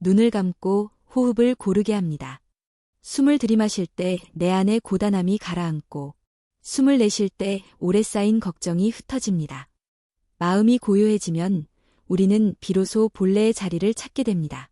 눈을 감고 호흡을 고르게 합니다. 숨을 들이마실 때 내 안의 고단함이 가라앉고 숨을 내쉴 때 오래 쌓인 걱정이 흩어집니다. 마음이 고요해지면 우리는 비로소 본래의 자리를 찾게 됩니다.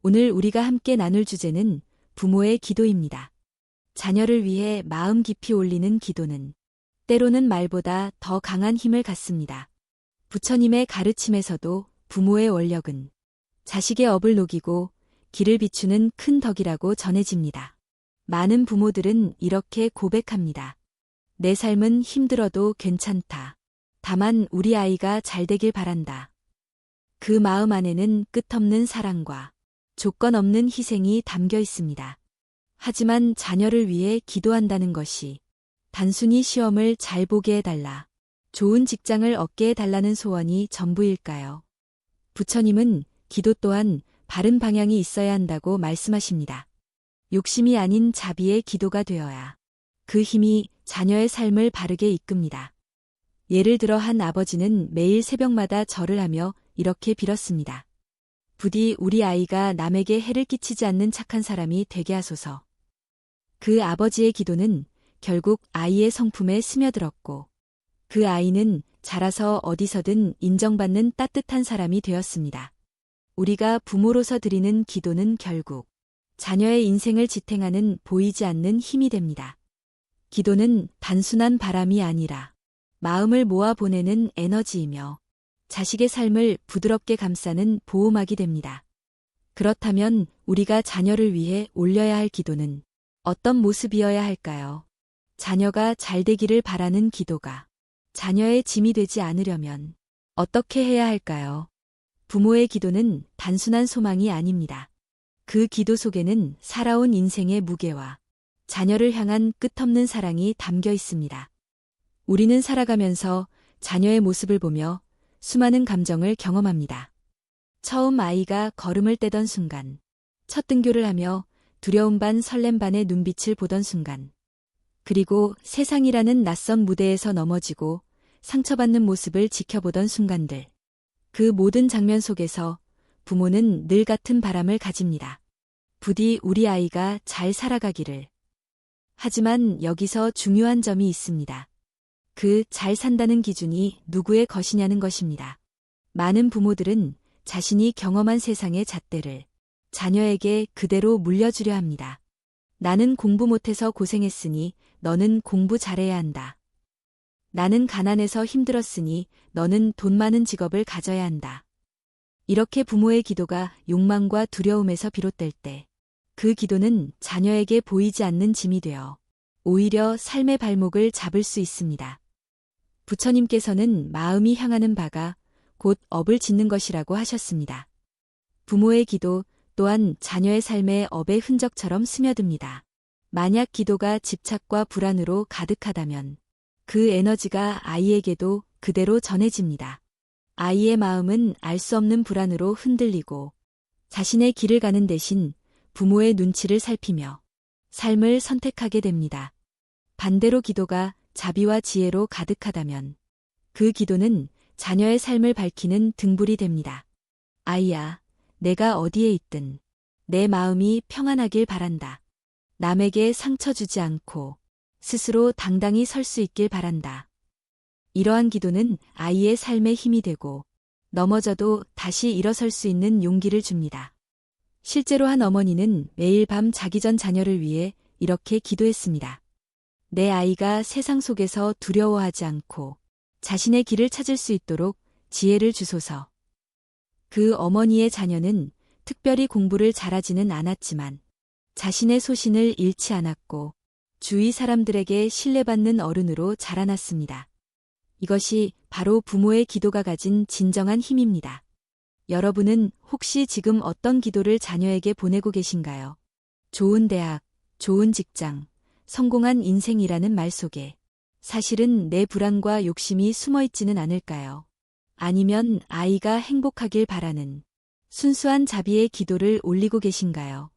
오늘 우리가 함께 나눌 주제는 부모의 기도입니다. 자녀를 위해 마음 깊이 올리는 기도는 때로는 말보다 더 강한 힘을 갖습니다. 부처님의 가르침에서도 부모의 원력은 자식의 업을 녹이고 길을 비추는 큰 덕이라고 전해집니다. 많은 부모들은 이렇게 고백합니다. 내 삶은 힘들어도 괜찮다. 다만 우리 아이가 잘 되길 바란다. 그 마음 안에는 끝없는 사랑과 조건 없는 희생이 담겨 있습니다. 하지만 자녀를 위해 기도한다는 것이 단순히 시험을 잘 보게 해달라, 좋은 직장을 얻게 해달라는 소원이 전부일까요? 부처님은 기도 또한 바른 방향이 있어야 한다고 말씀하십니다. 욕심이 아닌 자비의 기도가 되어야 그 힘이 자녀의 삶을 바르게 이끕니다. 예를 들어 한 아버지는 매일 새벽마다 절을 하며 이렇게 빌었습니다. 부디 우리 아이가 남에게 해를 끼치지 않는 착한 사람이 되게 하소서. 그 아버지의 기도는 결국 아이의 성품에 스며들었고 그 아이는 자라서 어디서든 인정받는 따뜻한 사람이 되었습니다. 우리가 부모로서 드리는 기도는 결국 자녀의 인생을 지탱하는 보이지 않는 힘이 됩니다. 기도는 단순한 바람이 아니라 마음을 모아 보내는 에너지이며 자식의 삶을 부드럽게 감싸는 보호막이 됩니다. 그렇다면 우리가 자녀를 위해 올려야 할 기도는 어떤 모습이어야 할까요? 자녀가 잘 되기를 바라는 기도가 자녀의 짐이 되지 않으려면 어떻게 해야 할까요? 부모의 기도는 단순한 소망이 아닙니다. 그 기도 속에는 살아온 인생의 무게와 자녀를 향한 끝없는 사랑이 담겨 있습니다. 우리는 살아가면서 자녀의 모습을 보며 수많은 감정을 경험합니다. 처음 아이가 걸음을 떼던 순간, 첫 등교를 하며 두려움 반 설렘 반의 눈빛을 보던 순간, 그리고 세상이라는 낯선 무대에서 넘어지고 상처받는 모습을 지켜보던 순간들. 그 모든 장면 속에서 부모는 늘 같은 바람을 가집니다. 부디 우리 아이가 잘 살아가기를. 하지만 여기서 중요한 점이 있습니다. 그 잘 산다는 기준이 누구의 것이냐는 것입니다. 많은 부모들은 자신이 경험한 세상의 잣대를 자녀에게 그대로 물려주려 합니다. 나는 공부 못해서 고생했으니 너는 공부 잘해야 한다. 나는 가난해서 힘들었으니 너는 돈 많은 직업을 가져야 한다. 이렇게 부모의 기도가 욕망과 두려움에서 비롯될 때 그 기도는 자녀에게 보이지 않는 짐이 되어 오히려 삶의 발목을 잡을 수 있습니다. 부처님께서는 마음이 향하는 바가 곧 업을 짓는 것이라고 하셨습니다. 부모의 기도 또한 자녀의 삶에 업의 흔적처럼 스며듭니다. 만약 기도가 집착과 불안으로 가득하다면 그 에너지가 아이에게도 그대로 전해집니다. 아이의 마음은 알 수 없는 불안으로 흔들리고 자신의 길을 가는 대신 부모의 눈치를 살피며 삶을 선택하게 됩니다. 반대로 기도가 자비와 지혜로 가득하다면 그 기도는 자녀의 삶을 밝히는 등불이 됩니다. 아이야, 내가 어디에 있든 내 마음이 평안하길 바란다. 남에게 상처 주지 않고 스스로 당당히 설 수 있길 바란다. 이러한 기도는 아이의 삶에 힘이 되고 넘어져도 다시 일어설 수 있는 용기를 줍니다. 실제로 한 어머니는 매일 밤 자기 전 자녀를 위해 이렇게 기도했습니다. 내 아이가 세상 속에서 두려워하지 않고 자신의 길을 찾을 수 있도록 지혜를 주소서. 그 어머니의 자녀는 특별히 공부를 잘하지는 않았지만 자신의 소신을 잃지 않았고 주위 사람들에게 신뢰받는 어른으로 자라났습니다. 이것이 바로 부모의 기도가 가진 진정한 힘입니다. 여러분은 혹시 지금 어떤 기도를 자녀에게 보내고 계신가요? 좋은 대학, 좋은 직장, 성공한 인생이라는 말 속에 사실은 내 불안과 욕심이 숨어 있지는 않을까요? 아니면 아이가 행복하길 바라는 순수한 자비의 기도를 올리고 계신가요?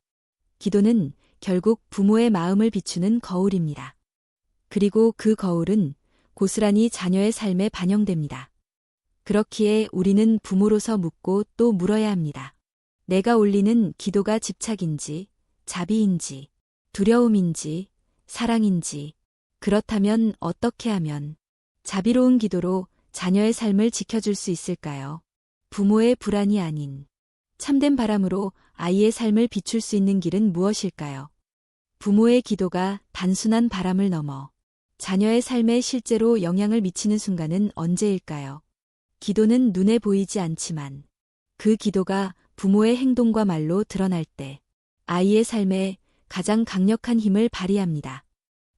기도는 결국 부모의 마음을 비추는 거울입니다. 그리고 그 거울은 고스란히 자녀의 삶에 반영됩니다. 그렇기에 우리는 부모로서 묻고 또 물어야 합니다. 내가 올리는 기도가 집착인지, 자비인지, 두려움인지, 사랑인지, 그렇다면 어떻게 하면 자비로운 기도로 자녀의 삶을 지켜줄 수 있을까요? 부모의 불안이 아닌 참된 바람으로 아이의 삶을 비출 수 있는 길은 무엇일까요? 부모의 기도가 단순한 바람을 넘어 자녀의 삶에 실제로 영향을 미치는 순간은 언제일까요? 기도는 눈에 보이지 않지만 그 기도가 부모의 행동과 말로 드러날 때 아이의 삶에 가장 강력한 힘을 발휘합니다.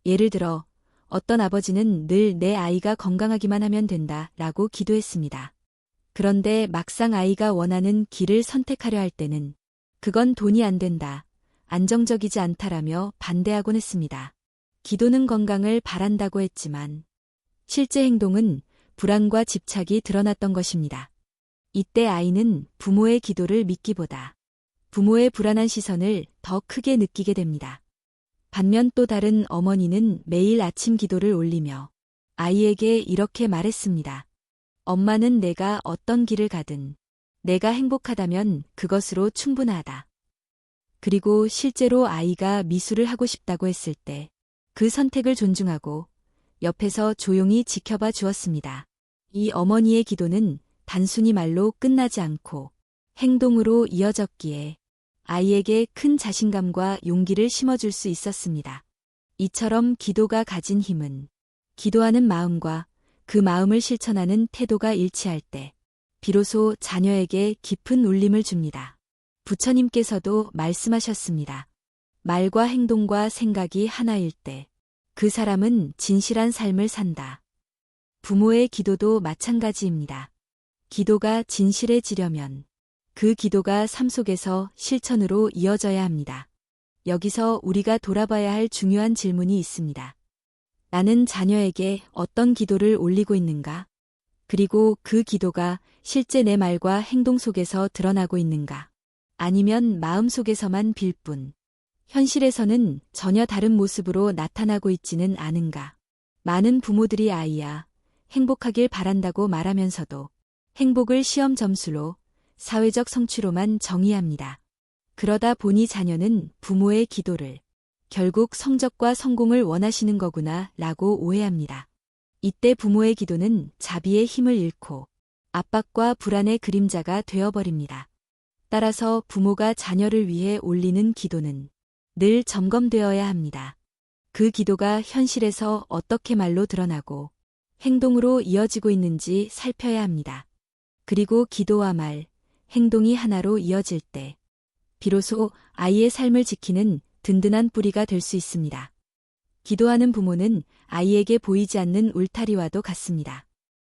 예를 들어 어떤 아버지는 늘 내 아이가 건강하기만 하면 된다 라고 기도했습니다. 그런데 막상 아이가 원하는 길을 선택하려 할 때는 그건 돈이 안 된다, 안정적이지 않다라며 반대하곤 했습니다. 기도는 건강을 바란다고 했지만 실제 행동은 불안과 집착이 드러났던 것입니다. 이때 아이는 부모의 기도를 믿기보다 부모의 불안한 시선을 더 크게 느끼게 됩니다. 반면 또 다른 어머니는 매일 아침 기도를 올리며 아이에게 이렇게 말했습니다. 엄마는 내가 어떤 길을 가든 내가 행복하다면 그것으로 충분하다. 그리고 실제로 아이가 미술을 하고 싶다고 했을 때 그 선택을 존중하고 옆에서 조용히 지켜봐 주었습니다. 이 어머니의 기도는 단순히 말로 끝나지 않고 행동으로 이어졌기에 아이에게 큰 자신감과 용기를 심어줄 수 있었습니다. 이처럼 기도가 가진 힘은 기도하는 마음과 그 마음을 실천하는 태도가 일치할 때 비로소 자녀에게 깊은 울림을 줍니다. 부처님께서도 말씀하셨습니다. 말과 행동과 생각이 하나일 때 그 사람은 진실한 삶을 산다. 부모의 기도도 마찬가지입니다. 기도가 진실해지려면 그 기도가 삶 속에서 실천으로 이어져야 합니다. 여기서 우리가 돌아봐야 할 중요한 질문이 있습니다. 나는 자녀에게 어떤 기도를 올리고 있는가? 그리고 그 기도가 실제 내 말과 행동 속에서 드러나고 있는가? 아니면 마음 속에서만 빌 뿐, 현실에서는 전혀 다른 모습으로 나타나고 있지는 않은가? 많은 부모들이 아이야, 행복하길 바란다고 말하면서도 행복을 시험 점수로, 사회적 성취로만 정의합니다. 그러다 보니 자녀는 부모의 기도를 결국 성적과 성공을 원하시는 거구나 라고 오해합니다. 이때 부모의 기도는 자비의 힘을 잃고 압박과 불안의 그림자가 되어버립니다. 따라서 부모가 자녀를 위해 올리는 기도는 늘 점검되어야 합니다. 그 기도가 현실에서 어떻게 말로 드러나고 행동으로 이어지고 있는지 살펴야 합니다. 그리고 기도와 말, 행동이 하나로 이어질 때 비로소 아이의 삶을 지키는 든든한 뿌리가 될 수 있습니다. 기도하는 부모는 아이에게 보이지 않는 울타리와도 같습니다.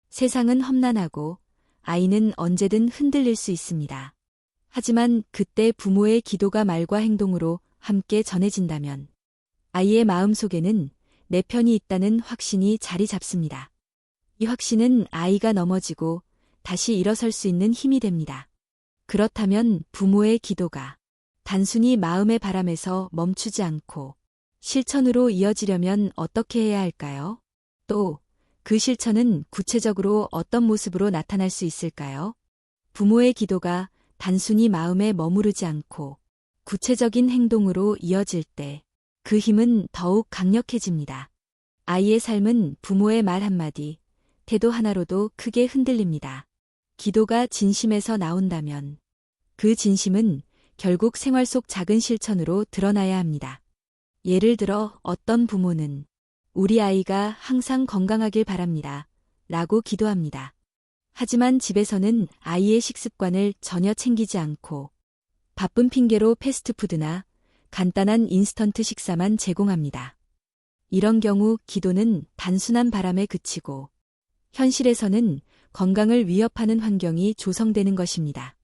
세상은 험난하고 아이는 언제든 흔들릴 수 있습니다. 하지만 그때 부모의 기도가 말과 행동으로 함께 전해진다면 아이의 마음속에는 내 편이 있다는 확신이 자리 잡습니다. 이 확신은 아이가 넘어지고 다시 일어설 수 있는 힘이 됩니다. 그렇다면 부모의 기도가 단순히 마음의 바람에서 멈추지 않고 실천으로 이어지려면 어떻게 해야 할까요? 또 그 실천은 구체적으로 어떤 모습으로 나타날 수 있을까요? 부모의 기도가 단순히 마음에 머무르지 않고 구체적인 행동으로 이어질 때 그 힘은 더욱 강력해집니다. 아이의 삶은 부모의 말 한마디, 태도 하나로도 크게 흔들립니다. 기도가 진심에서 나온다면 그 진심은 결국 생활 속 작은 실천으로 드러나야 합니다. 예를 들어 어떤 부모는 우리 아이가 항상 건강하길 바랍니다. 라고 기도합니다. 하지만 집에서는 아이의 식습관을 전혀 챙기지 않고 바쁜 핑계로 패스트푸드나 간단한 인스턴트 식사만 제공합니다. 이런 경우 기도는 단순한 바람에 그치고 현실에서는 건강을 위협하는 환경이 조성되는 것입니다.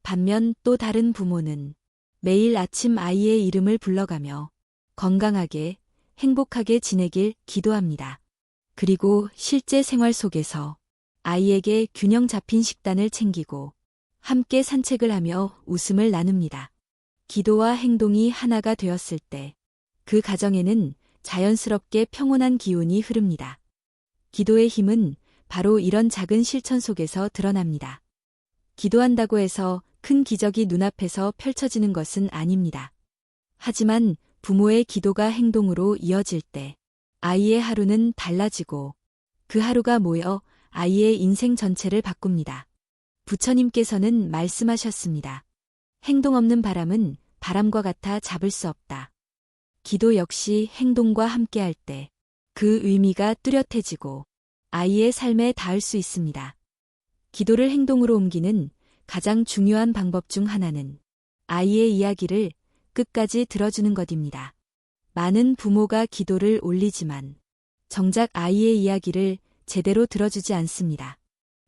반면 또 다른 부모는 매일 아침 아이의 이름을 불러가며 건강하게, 행복하게 지내길 기도합니다. 그리고 실제 생활 속에서 아이에게 균형 잡힌 식단을 챙기고 함께 산책을 하며 웃음을 나눕니다. 기도와 행동이 하나가 되었을 때 그 가정에는 자연스럽게 평온한 기운이 흐릅니다. 기도의 힘은 바로 이런 작은 실천 속에서 드러납니다. 기도한다고 해서 큰 기적이 눈앞에서 펼쳐지는 것은 아닙니다. 하지만 부모의 기도가 행동으로 이어질 때 아이의 하루는 달라지고 그 하루가 모여 아이의 인생 전체를 바꿉니다. 부처님께서는 말씀하셨습니다. 행동 없는 바람은 바람과 같아 잡을 수 없다. 기도 역시 행동과 함께할 때 그 의미가 뚜렷해지고 아이의 삶에 닿을 수 있습니다. 기도를 행동으로 옮기는 가장 중요한 방법 중 하나는 아이의 이야기를 끝까지 들어주는 것입니다. 많은 부모가 기도를 올리지만 정작 아이의 이야기를 제대로 들어주지 않습니다.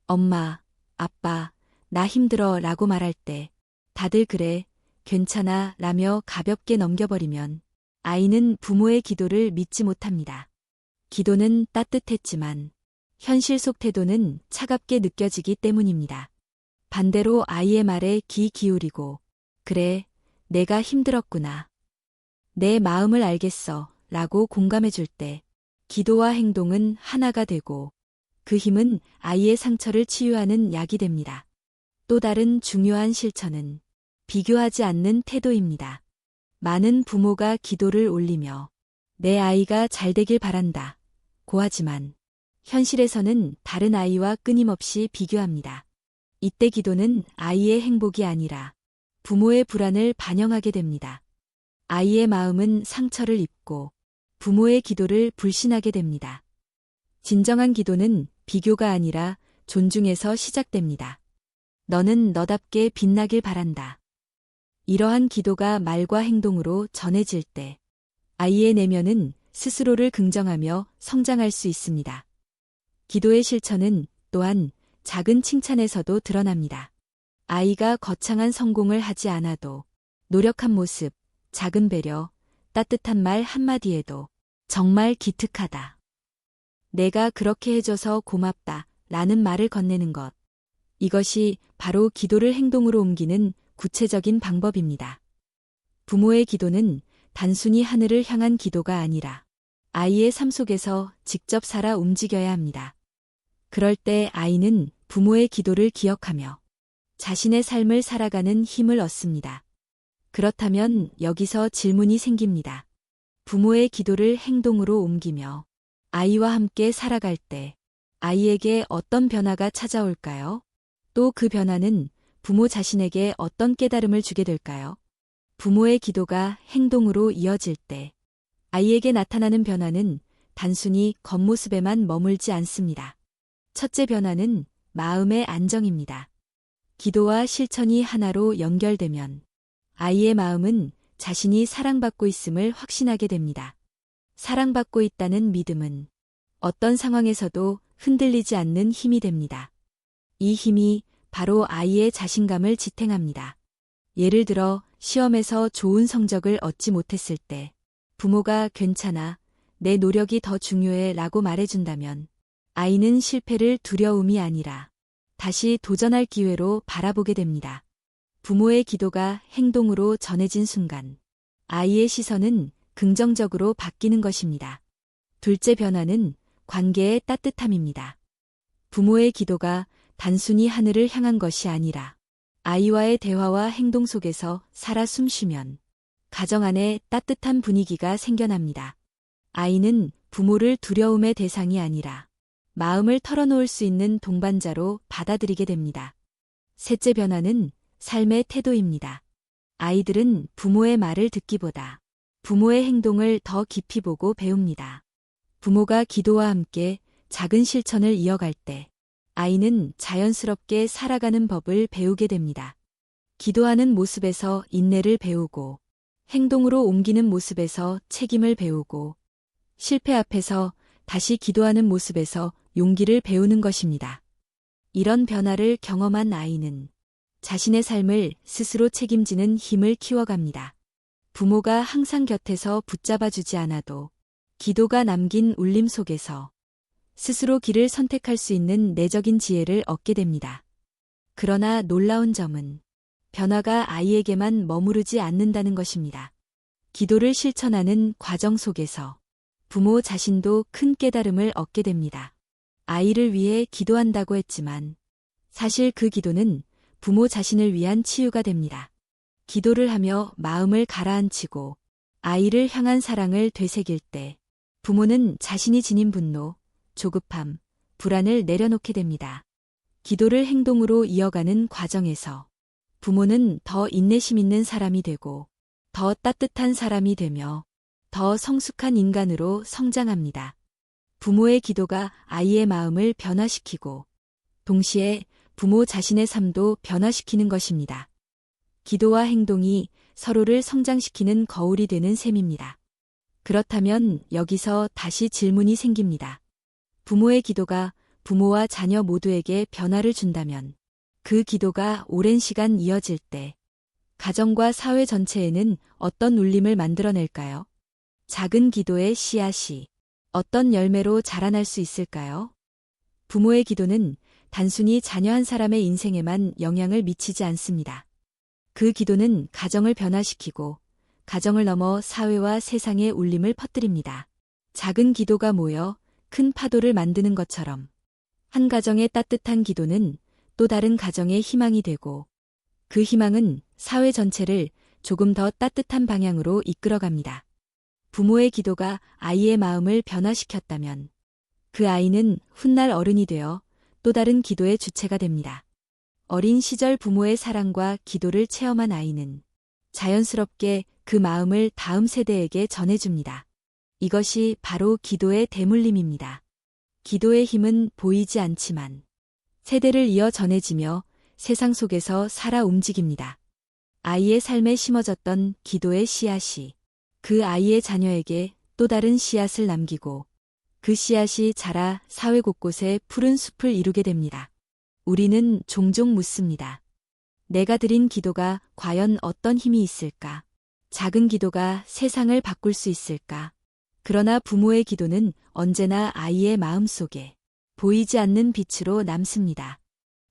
엄마, 아빠, 나 힘들어 라고 말할 때 다들 그래, 괜찮아 라며 가볍게 넘겨버리면 아이는 부모의 기도를 믿지 못합니다. 기도는 따뜻했지만 현실 속 태도는 차갑게 느껴지기 때문입니다. 반대로 아이의 말에 귀 기울이고 그래, 내가 힘들었구나. 내 마음을 알겠어 라고 공감해 줄 때 기도와 행동은 하나가 되고 그 힘은 아이의 상처를 치유하는 약이 됩니다. 또 다른 중요한 실천은 비교하지 않는 태도입니다. 많은 부모가 기도를 올리며 내 아이가 잘 되길 바란다 고 하지만 현실에서는 다른 아이와 끊임없이 비교합니다. 이때 기도는 아이의 행복이 아니라 부모의 불안을 반영하게 됩니다. 아이의 마음은 상처를 입고 부모의 기도를 불신하게 됩니다. 진정한 기도는 비교가 아니라 존중에서 시작됩니다. 너는 너답게 빛나길 바란다. 이러한 기도가 말과 행동으로 전해질 때 아이의 내면은 스스로를 긍정하며 성장할 수 있습니다. 기도의 실천은 또한 작은 칭찬에서도 드러납니다. 아이가 거창한 성공을 하지 않아도 노력한 모습, 작은 배려, 따뜻한 말 한마디에도 정말 기특하다. 내가 그렇게 해줘서 고맙다 라는 말을 건네는 것. 이것이 바로 기도를 행동으로 옮기는 구체적인 방법입니다. 부모의 기도는 단순히 하늘을 향한 기도가 아니라 아이의 삶 속에서 직접 살아 움직여야 합니다. 그럴 때 아이는 부모의 기도를 기억하며 자신의 삶을 살아가는 힘을 얻습니다. 그렇다면 여기서 질문이 생깁니다. 부모의 기도를 행동으로 옮기며 아이와 함께 살아갈 때 아이에게 어떤 변화가 찾아올까요? 또 그 변화는 부모 자신에게 어떤 깨달음을 주게 될까요? 부모의 기도가 행동으로 이어질 때 아이에게 나타나는 변화는 단순히 겉모습에만 머물지 않습니다. 첫째 변화는 마음의 안정입니다. 기도와 실천이 하나로 연결되면 아이의 마음은 자신이 사랑받고 있음을 확신하게 됩니다. 사랑받고 있다는 믿음은 어떤 상황에서도 흔들리지 않는 힘이 됩니다. 이 힘이 바로 아이의 자신감을 지탱합니다. 예를 들어 시험에서 좋은 성적을 얻지 못했을 때 부모가 괜찮아, 내 노력이 더 중요해 라고 말해준다면 아이는 실패를 두려움이 아니라 다시 도전할 기회로 바라보게 됩니다. 부모의 기도가 행동으로 전해진 순간 아이의 시선은 긍정적으로 바뀌는 것입니다. 둘째 변화는 관계의 따뜻함입니다. 부모의 기도가 단순히 하늘을 향한 것이 아니라 아이와의 대화와 행동 속에서 살아 숨쉬면 가정 안에 따뜻한 분위기가 생겨납니다. 아이는 부모를 두려움의 대상이 아니라 마음을 털어놓을 수 있는 동반자로 받아들이게 됩니다. 셋째 변화는 삶의 태도입니다. 아이들은 부모의 말을 듣기보다 부모의 행동을 더 깊이 보고 배웁니다. 부모가 기도와 함께 작은 실천을 이어갈 때 아이는 자연스럽게 살아가는 법을 배우게 됩니다. 기도하는 모습에서 인내를 배우고 행동으로 옮기는 모습에서 책임을 배우고 실패 앞에서 다시 기도하는 모습에서 용기를 배우는 것입니다. 이런 변화를 경험한 아이는 자신의 삶을 스스로 책임지는 힘을 키워갑니다. 부모가 항상 곁에서 붙잡아주지 않아도 기도가 남긴 울림 속에서 스스로 길을 선택할 수 있는 내적인 지혜를 얻게 됩니다. 그러나 놀라운 점은 변화가 아이에게만 머무르지 않는다는 것입니다. 기도를 실천하는 과정 속에서 부모 자신도 큰 깨달음을 얻게 됩니다. 아이를 위해 기도한다고 했지만 사실 그 기도는 부모 자신을 위한 치유가 됩니다. 기도를 하며 마음을 가라앉히고 아이를 향한 사랑을 되새길 때 부모는 자신이 지닌 분노, 조급함, 불안을 내려놓게 됩니다. 기도를 행동으로 이어가는 과정에서 부모는 더 인내심 있는 사람이 되고 더 따뜻한 사람이 되며 더 성숙한 인간으로 성장합니다. 부모의 기도가 아이의 마음을 변화시키고 동시에 부모 자신의 삶도 변화시키는 것입니다. 기도와 행동이 서로를 성장시키는 거울이 되는 셈입니다. 그렇다면 여기서 다시 질문이 생깁니다. 부모의 기도가 부모와 자녀 모두에게 변화를 준다면 그 기도가 오랜 시간 이어질 때 가정과 사회 전체에는 어떤 울림을 만들어낼까요? 작은 기도의 씨앗이 어떤 열매로 자라날 수 있을까요? 부모의 기도는 단순히 자녀 한 사람의 인생에만 영향을 미치지 않습니다. 그 기도는 가정을 변화시키고 가정을 넘어 사회와 세상에 울림을 퍼뜨립니다. 작은 기도가 모여 큰 파도를 만드는 것처럼 한 가정의 따뜻한 기도는 또 다른 가정의 희망이 되고 그 희망은 사회 전체를 조금 더 따뜻한 방향으로 이끌어갑니다. 부모의 기도가 아이의 마음을 변화시켰다면 그 아이는 훗날 어른이 되어 또 다른 기도의 주체가 됩니다. 어린 시절 부모의 사랑과 기도를 체험한 아이는 자연스럽게 그 마음을 다음 세대에게 전해줍니다. 이것이 바로 기도의 대물림입니다. 기도의 힘은 보이지 않지만 세대를 이어 전해지며 세상 속에서 살아 움직입니다. 아이의 삶에 심어졌던 기도의 씨앗이 그 아이의 자녀에게 또 다른 씨앗을 남기고 그 씨앗이 자라 사회 곳곳에 푸른 숲을 이루게 됩니다. 우리는 종종 묻습니다. 내가 드린 기도가 과연 어떤 힘이 있을까? 작은 기도가 세상을 바꿀 수 있을까? 그러나 부모의 기도는 언제나 아이의 마음속에 보이지 않는 빛으로 남습니다.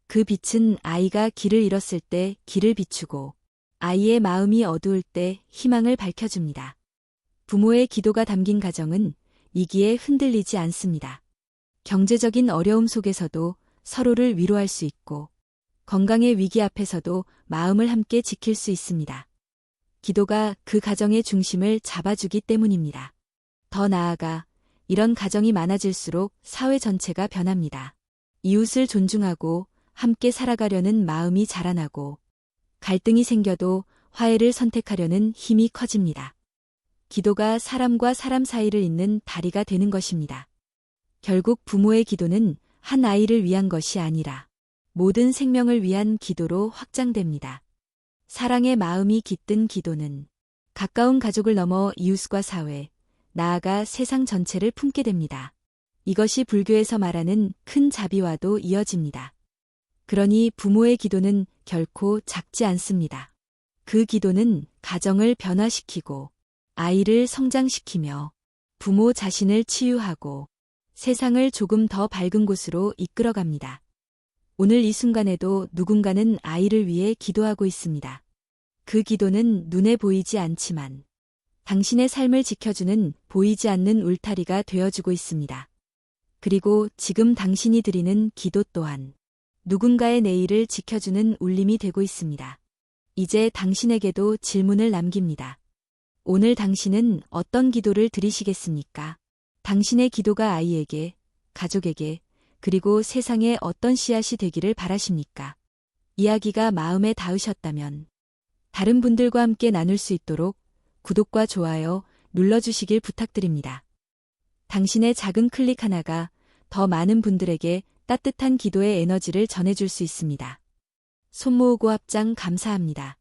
그 빛은 아이가 길을 잃었을 때 길을 비추고 아이의 마음이 어두울 때 희망을 밝혀줍니다. 부모의 기도가 담긴 가정은 위기에 흔들리지 않습니다. 경제적인 어려움 속에서도 서로를 위로할 수 있고 건강의 위기 앞에서도 마음을 함께 지킬 수 있습니다. 기도가 그 가정의 중심을 잡아주기 때문입니다. 더 나아가 이런 가정이 많아질수록 사회 전체가 변합니다. 이웃을 존중하고 함께 살아가려는 마음이 자라나고 갈등이 생겨도 화해를 선택하려는 힘이 커집니다. 기도가 사람과 사람 사이를 잇는 다리가 되는 것입니다. 결국 부모의 기도는 한 아이를 위한 것이 아니라 모든 생명을 위한 기도로 확장됩니다. 사랑의 마음이 깃든 기도는 가까운 가족을 넘어 이웃과 사회, 나아가 세상 전체를 품게 됩니다. 이것이 불교에서 말하는 큰 자비와도 이어집니다. 그러니 부모의 기도는 결코 작지 않습니다. 그 기도는 가정을 변화시키고 아이를 성장시키며 부모 자신을 치유하고 세상을 조금 더 밝은 곳으로 이끌어갑니다. 오늘 이 순간에도 누군가는 아이를 위해 기도하고 있습니다. 그 기도는 눈에 보이지 않지만 당신의 삶을 지켜주는 보이지 않는 울타리가 되어주고 있습니다. 그리고 지금 당신이 드리는 기도 또한 누군가의 내일을 지켜주는 울림이 되고 있습니다. 이제 당신에게도 질문을 남깁니다. 오늘 당신은 어떤 기도를 드리시겠습니까? 당신의 기도가 아이에게, 가족에게, 그리고 세상에 어떤 씨앗이 되기를 바라십니까? 이야기가 마음에 닿으셨다면 다른 분들과 함께 나눌 수 있도록 구독과 좋아요 눌러주시길 부탁드립니다. 당신의 작은 클릭 하나가 더 많은 분들에게 따뜻한 기도의 에너지를 전해줄 수 있습니다. 손 모으고 합장 감사합니다.